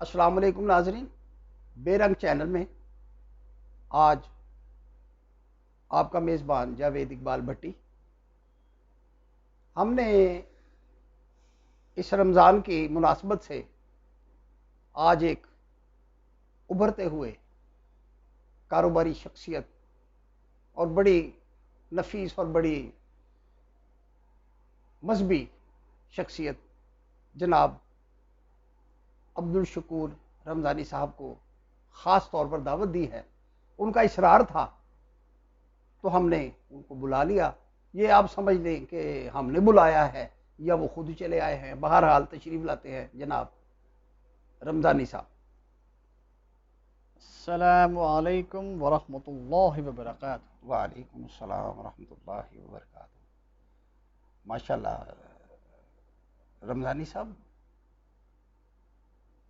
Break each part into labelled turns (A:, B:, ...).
A: अस्सलाम वालेकुम नाजरीन, बेरंग चैनल में आज आपका मेज़बान जावेद इकबाल भट्टी। हमने इस रमज़ान की मुनासबत से आज एक उभरते हुए कारोबारी शख्सियत और बड़ी नफीस और बड़ी मजहबी शख्सियत जनाब अब्दुल शकूर रमज़ानी साहब को ख़ास तौर पर दावत दी है। उनका इसरार था तो हमने उनको बुला लिया। ये आप समझ लें कि हमने बुलाया है या वो खुद चले आए हैं। बहरहाल तशरीफ़ लाते हैं जनाब रमज़ानी साहब।
B: अस्सलामु अलैकुम वरहमतुल्लाहि वबरकातुहू।
A: वालेकुम अस्सलाम वरहमतुल्लाहि वबरकातुहू। माशाल्लाह रमज़ानी साहब,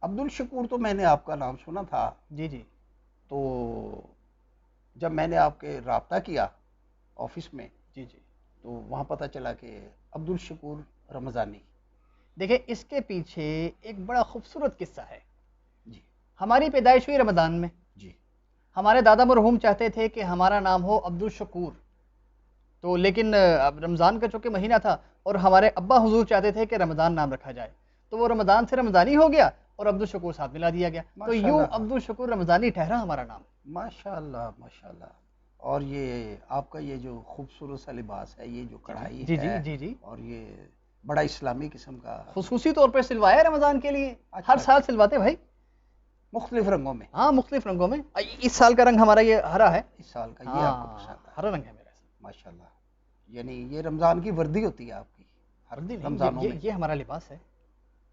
A: अब्दुल शकूर तो मैंने आपका नाम सुना था।
B: जी जी।
A: तो जब मैंने आपके रब्ता किया ऑफिस में
B: जी जी।
A: तो वहाँ पता चला कि अब्दुल शकूर रमज़ानी।
B: देखिए, इसके पीछे एक बड़ा खूबसूरत किस्सा है।
A: जी
B: हमारी पैदाइश हुई रमज़ान में।
A: जी।
B: हमारे दादा मरहूम चाहते थे कि हमारा नाम हो अब्दुल शकूर, तो लेकिन अब रमज़ान का चूँकि महीना था और हमारे अब्बा हुजूर चाहते थे कि रमज़ान नाम रखा जाए, तो वो रमज़ान से रमज़ानी हो गया और अब्दुल शकूर साथ मिला दिया गया। तो यूँ
A: माशाल्लाह
B: अब्दुल शकूर रमज़ानी ठहरा हमारा नाम।
A: माशाल्लाह माशाल्लाह। और ये आपका ये जो खूबसूरत सा लिबास है, ये जो कढ़ाई
B: जी जी
A: है,
B: जी जी।
A: और ये बड़ा इस्लामी किस्म का।
B: खुसूसी तौर पर सिलवाया रमज़ान के लिए।
A: अच्छा
B: हर साल
A: अच्छा।
B: सिलवाते भाई।
A: मुख्तलिफ रंगों में।
B: हाँ, मुख्तलिफ रंगों में। इस साल का रंग हमारा ये हरा है।
A: इस साल का ये आपको
B: हाँ,
A: पसंद
B: हरा
A: है।
B: रंग है मेरा।
A: माशाल्लाह। यानी ये रमज़ान की वर्दी होती है आपकी हर
B: वर्दी नहीं,
A: रमज़ानों में।
B: ये हमारा लिबास है।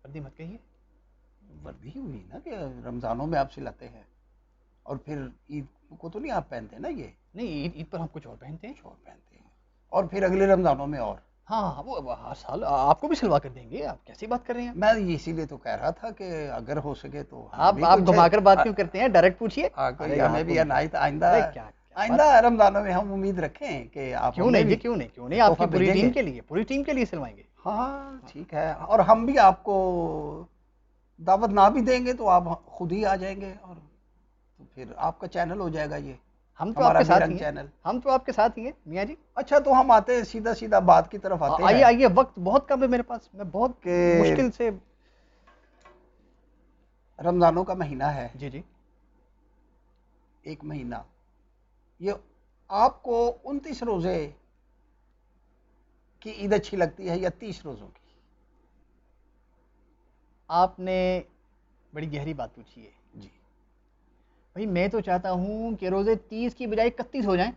B: वर्दी मत कहिए।
A: वर्दी ही हुई ना कि रमज़ानों में आप सिलाते हैं, और फिर ईद को तो नहीं आप पहनते ना, ये
B: नहीं, ईद पर हम कुछ और पहनते हैं।
A: कुछ और पहनते हैं, और फिर अगले रमज़ानों में और।
B: हाँ हाँ, वो हर साल आपको भी सिलवा कर देंगे। आप कैसी बात कर रहे हैं?
A: मैं इसीलिए तो कह रहा था कि अगर हो सके तो हमें
B: आप
A: भी
B: आप
A: कुछ
B: घुमाकर बात क्यों करते हैं? डायरेक्ट पूछिए।
A: कोई
B: अरे
A: हमें
B: आप,
A: भी अनायत आइंदा
B: अरे क्या क्या बात
A: आइंदा
B: कर।
A: रमज़ानों में हम उम्मीद रखें कि आप
B: क्यों
A: हमें
B: नहीं जी,
A: भी
B: क्यों नहीं
A: तोहफा
B: आपकी पूरी टीम
A: भेजेंगे।
B: के लिए, पूरी टीम के लिए सिलवाएंगे।
A: हाँ ठीक है, और हम भी आपको दावत ना भी देंगे तो आप खुद ही आ जाएंगे, और तो फिर आपका चैनल हो जाएगा ये,
B: हम तो
A: हमारा
B: आपके साथ
A: बेरंग
B: ही हैं।
A: चैनल।
B: हम तो आपके साथ ही हैं मियाँ जी।
A: अच्छा, तो हम आते हैं सीधा सीधा बात की तरफ आते
B: आइए
A: हैं
B: आइए, वक्त बहुत कम है मेरे पास। मैं बहुत
A: कि
B: मुश्किल से।
A: रमज़ानों का महीना है,
B: जी जी।
A: एक महीना। ये आपको 29 रोज़े की ईद अच्छी लगती है या 30 रोज़ों की?
B: आपने बड़ी गहरी बात पूछी है
A: जी।
B: भाई। मैं तो चाहता हूँ कि रोज़े 30 की बजाय 31 हो जाएं।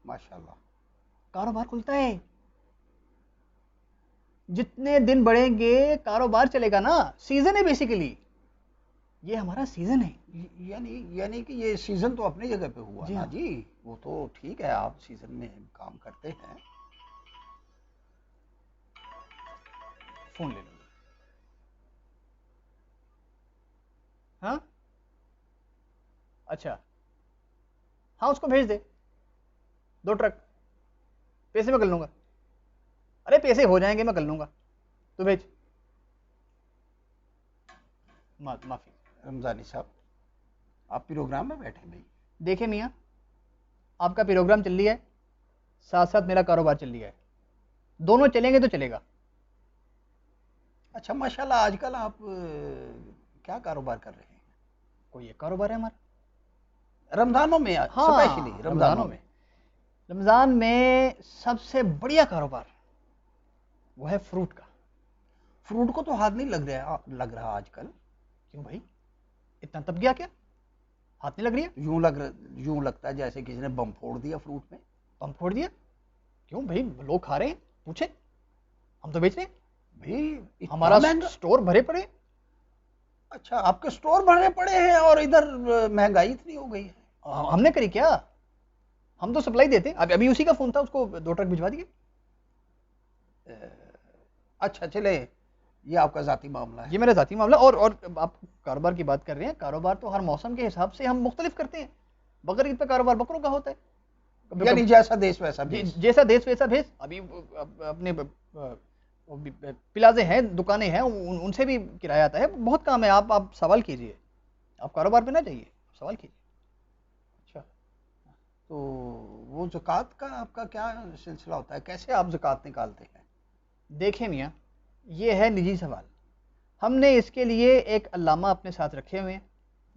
A: माशाल्लाह।
B: कारोबार खुलता है। जितने दिन बढ़ेंगे कारोबार चलेगा ना। सीजन है बेसिकली, ये हमारा सीजन है।
A: यानी यानी कि ये सीज़न तो अपनी जगह पे हुआ
B: जी
A: ना
B: हाँ।
A: जी। वो तो ठीक है, आप सीज़न में काम करते हैं।
B: फोन ले लो। हाँ, अच्छा। हाँ, उसको भेज दे 2 ट्रक। पैसे मैं कर लूंगा। अरे पैसे हो जाएंगे, मैं कर लूंगा। तू भेज। माफी।
A: रमज़ानी साहब, आप प्रोग्राम में बैठे भाई।
B: देखे मियाँ, आपका प्रोग्राम चल रहा है, साथ साथ मेरा कारोबार चल रहा है। दोनों चलेंगे तो चलेगा।
A: अच्छा माशाल्लाह, आजकल आप क्या कारोबार कर रहे हैं
B: कोई एक कारोबार है हमारा।
A: रमज़ानों में, स्पेशली
B: हाँ,
A: रमज़ानों
B: रमज़ानों
A: में?
B: में। रमज़ान में सबसे बढ़िया कारोबार वो है फ्रूट का।
A: फ्रूट को तो हाथ नहीं लग रहा आजकल।
B: क्यों भाई, इतना तब गया क्या? हाथ नहीं लग रही है?
A: यूं लगता है जैसे किसी ने बम फोड़ दिया फ्रूट में।
B: हम फोड़ दिया? क्यों भाई, लोग खा रहे हैं, पूछे। हम तो बेच रहे हैं।
A: भाई इतना
B: हमारा
A: महंगा?
B: स्टोर भरे पड़े हैं।
A: अच्छा, आपके स्टोर भरे पड़े हैं और इधर महंगाई इतनी हो गई है।
B: हमने करी क्या? हम तो सप्लाई देते हैं। अभी अभी उसी का फोन था, उसको 2 ट्रक भिजवा दिए।
A: अच्छा चले, ये आपका जाती मामला है।
B: ये मेरा जाती मामला। और आप कारोबार की बात कर रहे हैं। कारोबार तो हर मौसम के हिसाब से हम मुख्तलिफ करते हैं। बकर ईद पे कारोबार बकरों का होता है। कभी
A: यानी
B: कभी
A: जैसा देश वैसा भेष।
B: जैसा देश वैसा भेस। अभी अपने प्लाजे हैं, दुकानें हैं, उनसे भी किराया आता है। बहुत काम है। आप सवाल कीजिए। आप कारोबार पे ना जाइए, सवाल कीजिए।
A: अच्छा, तो वो ज़कात का आपका क्या सिलसिला होता है, कैसे आप ज़कात निकालते हैं?
B: देखें मियाँ, ये है निजी सवाल। हमने इसके लिए एक अल्लामा अपने साथ रखे हुए हैं,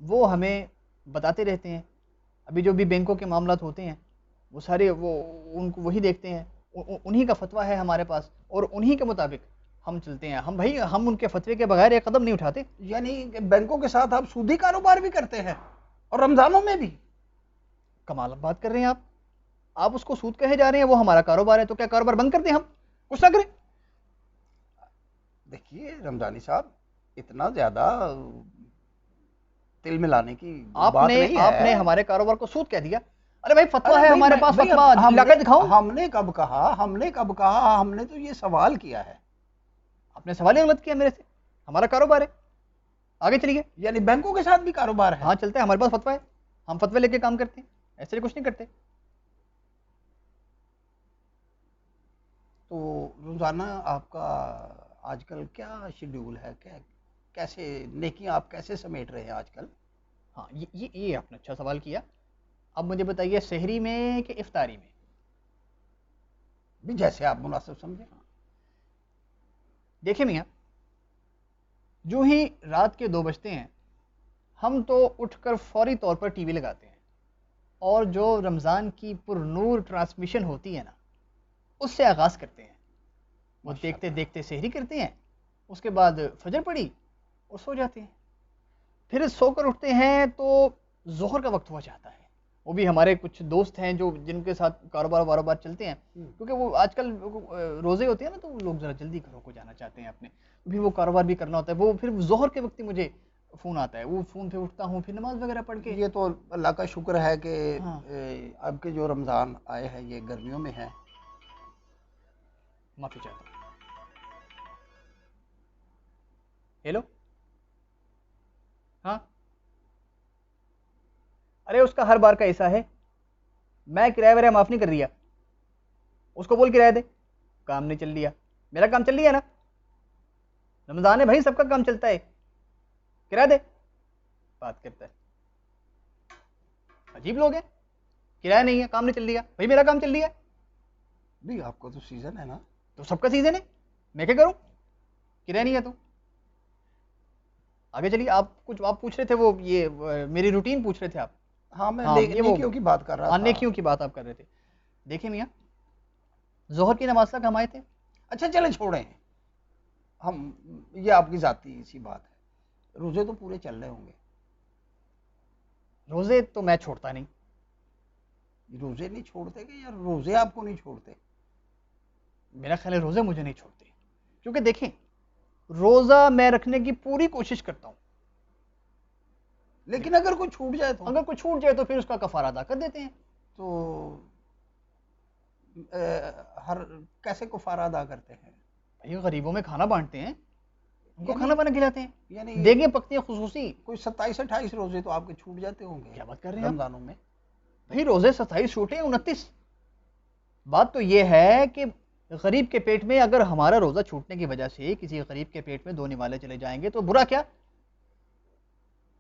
B: वो हमें बताते रहते हैं। अभी जो भी बैंकों के मामलात होते हैं वो सारे वो उनको वही देखते हैं, उन्हीं का फतवा है हमारे पास और उन्हीं के मुताबिक हम चलते हैं। हम भाई हम उनके फतवे के बगैर एक कदम नहीं उठाते।
A: यानी कि बैंकों के साथ आप सूदी कारोबार भी करते हैं और रमजानों में भी?
B: कमाल बात कर रहे हैं आप उसको सूद कहे जा रहे हैं, वो हमारा कारोबार है, तो क्या कारोबार बंद कर दें, हम कुछ ना करें?
A: देखिए रमजानी साहब, इतना ज्यादा तिल मिलाने की बात नहीं है।
B: आपने हमारे कारोबार को सूद कह दिया। अरे भाई फतवा
A: अरे
B: है
A: भाई,
B: हमारे पास,
A: भाई,
B: फतवा लाकर दिखाऊं?
A: हमने कब कहा, हमने तो ये सवाल किया है।
B: आपने सवाल ही गलत किया मेरे से। हमारा कारोबार है, आगे चलिए।
A: यानी बैंकों के साथ भी कारोबार है?
B: हाँ चलते हैं, हमारे पास फतवा है, हम फतवे लेके काम करते हैं, ऐसे कुछ नहीं करते।
A: तो रोजाना आपका आजकल क्या शेड्यूल है, क्या कैसे नेकियां आप कैसे समेट रहे हैं आजकल?
B: हाँ ये आपने अच्छा सवाल किया। अब मुझे बताइए, सहरी में कि इफ्तारी में?
A: भी जैसे आप मुनासिब समझे।
B: देखिए मियाँ, जो ही रात के 2 बजते हैं हम तो उठकर फौरी तौर पर टीवी लगाते हैं और जो रमज़ान की पुरनूर ट्रांसमिशन होती है ना, उससे आगाज़ करते हैं। वो देखते देखते सहरी करते हैं, उसके बाद फजर पड़ी और सो जाते हैं। फिर सोकर उठते हैं तो जोहर का वक्त हो जाता है। वो भी हमारे कुछ दोस्त हैं जो जिनके साथ कारोबार वारोबार चलते हैं, क्योंकि वो आजकल रोज़े होते हैं ना, तो लोग ज़रा जल्दी घरों को जाना चाहते हैं अपने, भी वो कारोबार भी करना होता है। वो फिर जोहर के वक्त ही मुझे फ़ोन आता है, वो फ़ोन पे उठता हूँ, फिर नमाज वगैरह पढ़ के।
A: ये तो अल्लाह का शुक्र है कि
B: हाँ।
A: अब के जो रमज़ान आए हैं ये गर्मियों में है।
B: माफ़ी चाहता हूँ। हेलो, हाँ, अरे उसका हर बार का ऐसा है, मैं किराया वराया माफ़ नहीं कर रिया, उसको बोल किराया दे। काम नहीं चल लिया, मेरा काम चल लिया ना, रमज़ान है भाई, सबका काम चलता है, किराया दे। बात करता है, अजीब लोग हैं। किराया नहीं है, काम नहीं चल लिया, भाई मेरा काम चल लिया।
A: भी आपको तो सीजन है ना?
B: तो सबका सीजन है, मैं क्या करूं? किराया नहीं है तो। आगे चलिए, आप पूछ रहे थे वो ये मेरी रूटीन पूछ रहे थे आप।
A: हाँ, मैं
B: हाँ, ये वो
A: नेकियों की बात कर रहा था।
B: नेकियों की बात आप कर रहे थे। देखिए मियाँ, जोहर की नमाज तक हम आए थे।
A: अच्छा चले छोड़ें हम, ये आपकी जाती सी बात है। रोजे तो पूरे चल रहे होंगे?
B: रोजे तो मैं छोड़ता नहीं।
A: रोजे नहीं छोड़ते कि या रोजे आपको नहीं छोड़ते?
B: मेरा ख्याल है रोजे मुझे नहीं छोड़ते, क्योंकि देखें, रोजा मैं रखने की पूरी कोशिश करता हूं,
A: लेकिन अगर कोई छूट जाए तो?
B: अगर कोई छूट जाए तो फिर उसका कफारा अदा कर देते हैं।
A: तो हर कैसे कुफारा अदा करते हैं?
B: भाई गरीबों में खाना बांटते हैं, उनको
A: यानी
B: खाना बना खिलाते हैं,
A: यानी
B: देगे पकती है खुसूसी।
A: कोई 27-28 रोजे तो आपके छूट जाते होंगे
B: क्या बात कर रहे हैं आप?
A: रमजानों में?
B: भाई रोजे 27 छूटे 29। बात तो ये है कि गरीब के पेट में, अगर हमारा रोजा छूटने की वजह से किसी गरीब के पेट में 2 निवाले चले जाएंगे तो बुरा क्या?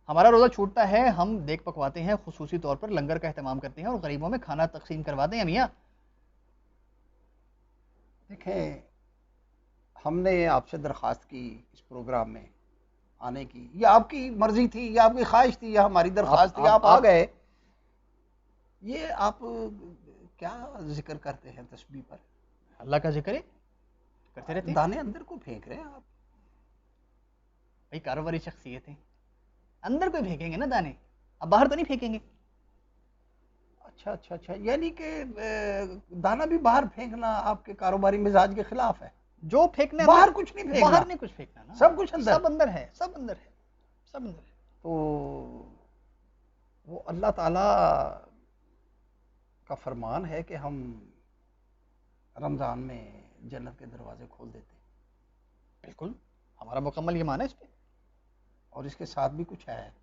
B: हमारा रोजा छूटता है, हम देख पकवाते हैं, खुसूसी तौर पर लंगर का एहतमाम करते हैं और गरीबों में खाना तकसीम करवाते हैं मियाँ।
A: देखें, हमने आपसे दरख्वास्त की इस प्रोग्राम में आने की, या आपकी मर्जी थी या आपकी ख्वाहिश थी या हमारी दरख्वास्त थी, आप आ गए। ये आप क्या जिक्र करते हैं तस्बीह पर?
B: अल्लाह का जिक्र है, करते रहते हैं।
A: दाने अंदर को फेंक रहे हैं आप।
B: भाई कारोबारी शख्सियत है, अंदर कोई फेंकेंगे ना दाने, अब बाहर तो नहीं फेंकेंगे।
A: अच्छा, यानी कि दाना भी बाहर फेंकना आपके कारोबारी मिजाज के खिलाफ है?
B: जो फेंकने
A: बाहर कुछ नहीं फेंकना,
B: बाहर नहीं कुछ फेंकना ना,
A: सब कुछ अंदर,
B: सब अंदर है, सब अंदर है, सब अंदर है।
A: तो वो अल्लाह ताला का फरमान है कि हम रमजान में जन्नत के दरवाजे खोल देते हैं।
B: बिल्कुल, हमारा मुकम्मल ईमान है इस पे।
A: और इसके साथ भी कुछ है।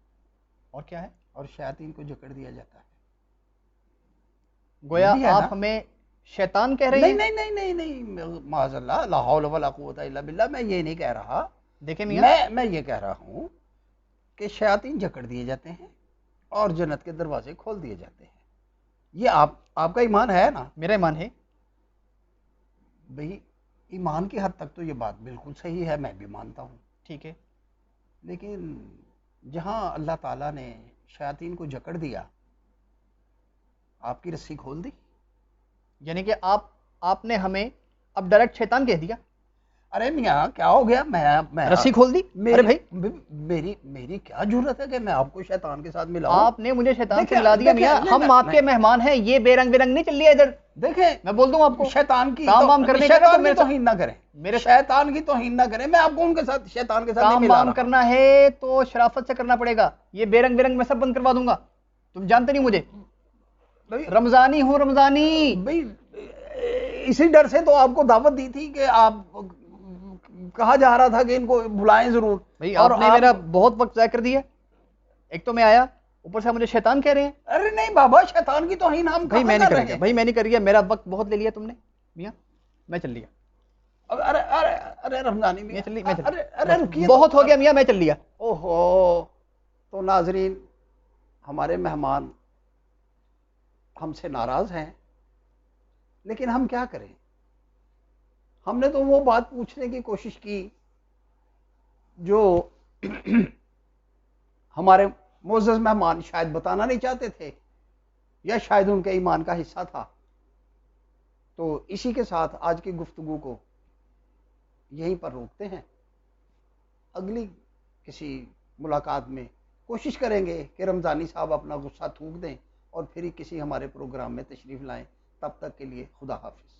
B: और क्या है?
A: और शैतान को जकड़ दिया जाता है।
B: गोया
A: है
B: आप
A: ना?
B: हमें शैतान कह रहे हैं?
A: नहीं, माज़अल्लाह, ला हौल वला कुव्वता इल्ला बिल्लाह, मैं ये नहीं कह रहा।
B: देखें मियां,
A: मैं ये कह रहा हूं कि शयातीन जकड़ दिए जाते हैं और जन्नत के दरवाजे खोल दिए जाते हैं। ये आपका ईमान है ना?
B: मेरा ईमान है।
A: भाई ईमान की हद तक तो ये बात बिल्कुल सही है, मैं भी मानता हूँ।
B: ठीक है।
A: लेकिन जहाँ अल्लाह ताला ने शयातीन को जकड़ दिया, आपकी रस्सी खोल दी।
B: यानी कि आपने हमें अब डायरेक्ट शैतान कह दिया।
A: अरे मियाँ क्या हो गया? मैं
B: रस्सी खोल दी। अरे भाई
A: मेरी क्या जरूरत है कि मैं आपको शैतान के साथ मिलाऊं?
B: आपने मुझे शैतान से मिला दिया मियाँ। हम आपके मेहमान हैं, ये बेरंग बेरंग नहीं चल रही है इधर।
A: देखें,
B: मैं बोल दूं आपको,
A: शैतान की
B: काम वाम करने का
A: शैतान
B: तो
A: की
B: मेरे
A: तौहीन ना करें,
B: मेरे
A: शैतान की तौहीन ना करें। मैं आपको उनके साथ शैतान के साथ नहीं
B: काम
A: मिला
B: वाम
A: रहा।
B: करना है तो शराफत से करना पड़ेगा। ये बेरंग बेरंग मैं सब बंद करवा दूंगा। तुम जानते नहीं मुझे,
A: भाई
B: रमजानी हूँ, रमजानी।
A: भाई इसी डर से तो आपको दावत दी थी कि आप कहा जा रहा था कि इनको बुलाएं जरूर।
B: भाई आपने मेरा बहुत वक्त ज़ाया कर दिया। एक तो मैं आया, ऊपर से मुझे शैतान कह रहे हैं।
A: अरे नहीं बाबा, शैतान की तौहीन हम
B: भाई मैं
A: कहाँ
B: नहीं
A: कर
B: कर
A: रहे
B: रहा,
A: हैं?
B: भाई मैं नहीं कर रहा। मेरा वक्त बहुत ले लिया तुमने मियाँ, मैं चल लिया।
A: अरे अरे अरे रमजानी
B: मैं
A: मियाँ,
B: चल लिया, मैं चल
A: अरे
B: लिया।
A: अरे रुकिए,
B: बहुत हो गया मियाँ, मैं चल लिया।
A: ओहो। तो नाजरीन, हमारे मेहमान हमसे नाराज हैं, लेकिन हम क्या करें? हमने तो वो बात पूछने की कोशिश की जो हमारे मोअज़्ज़ज़ मेहमान शायद बताना नहीं चाहते थे, या शायद उनके ईमान का हिस्सा था। तो इसी के साथ आज की गुफ्तगू को यहीं पर रोकते हैं। अगली किसी मुलाकात में कोशिश करेंगे कि रमज़ानी साहब अपना गुस्सा थूक दें और फिर किसी हमारे प्रोग्राम में तशरीफ़ लाएं। तब तक के लिए खुदा हाफिज़।